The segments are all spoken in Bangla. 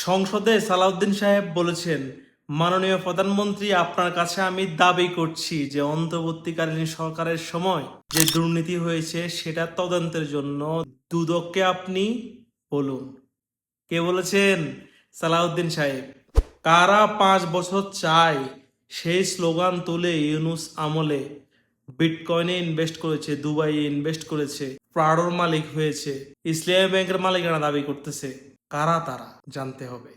সংসদে সালাউদ্দিন সাহেব বলেছেন, মাননীয় প্রধানমন্ত্রী, আপনার কাছে আমি দাবি করছি যে অন্তর্বর্তীকালীন সরকারের সময় যে দুর্নীতি হয়েছে সেটা তদন্তের জন্য দুদককে আপনি বলুন। কে বলেছেন? সালাউদ্দিন সাহেব। কারা 5 বছর চায় সেই স্লোগান তুলে ইউনুস আমলে বিটকয়েনে ইনভেস্ট করেছে, দুবাইয়ে ইনভেস্ট করেছে, প্রাড়োর মালিক হয়েছে, ইসলামী ব্যাংকের মালিকানা দাবি করতেছে। কারা তারা জানতে হবে।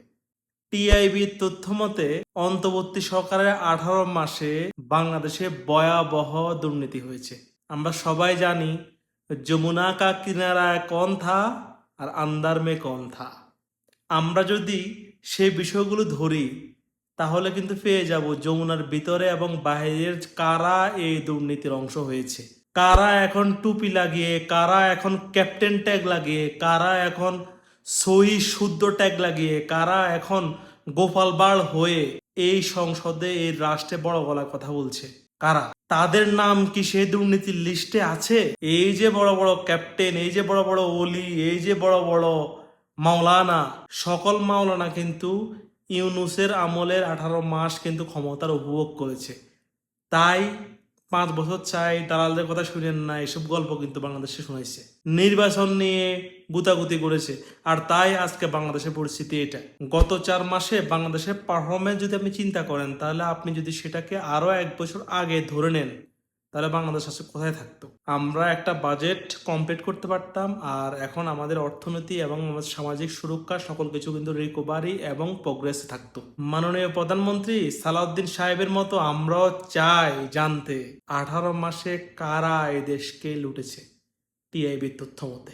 টিআইবির তথ্য মতে অন্তর্বর্তী সরকারের 18 মাসে বাংলাদেশে ভয়াবহ দুর্নীতি হয়েছে। আমরা সবাই জানি যমুনা কা কিনারা কौन था আর আন্দার মে কौन था। আমরা যদি সেই বিষয়গুলো ধরি তাহলে কিন্তু পেয়ে যাব যমুনার ভিতরে এবং বাইরের কারা এই দুর্নীতির অংশ হয়েছে, কারা এখন টুপি লাগিয়ে, কারা এখন ক্যাপ্টেন ট্যাগ লাগিয়ে, কারা এখন সহি শুদ্ধ ট্যাগ লাগিয়ে, কারা এখন গোপাল বাড় হয়ে এই সংসদে এই রাষ্ট্রে বড় গলায় কথা বলছে। কারা? তাদের নাম কি সেই দুর্নীতির লিস্টে আছে? এই যে বড় বড় ক্যাপ্টেন, এই যে বড় বড় ওলি, এই যে বড় বড় মাওলানা, সকল মাওলানা কিন্তু ইউনুসের আমলের 18 মাস কিন্তু ক্ষমতার উপভোগ করেছে। তাই 5 বছর চাই, দালালদের কথা শুনেন না, এসব গল্প কিন্তু বাংলাদেশে শোনাইছে। নির্বাচন নিয়ে গুতাগুতি করেছে, আর তাই আজকে বাংলাদেশের পরিস্থিতি এটা। গত 4 মাসে বাংলাদেশের পারফরমেন্স যদি আপনি চিন্তা করেন, তাহলে আপনি যদি সেটাকে আরো 1 বছর আগে ধরে নেন, তাহলে বাংলাদেশ আসলে কোথায় থাকতো? আমরা একটা বাজেট কমপ্লিট করতে পারতাম, আর এখন আমাদের অর্থনীতি এবং আমাদের সামাজিক সুরক্ষা সকল কিছু কিন্তু রিকভারি এবং প্রোগ্রেসে থাকতো। মাননীয় প্রধানমন্ত্রী সালাউদ্দিন সাহেবের মতো আমরাও চাই জানতে 18 মাসে কারা এই দেশকে লুটেছে টিআইবির তথ্য মতে।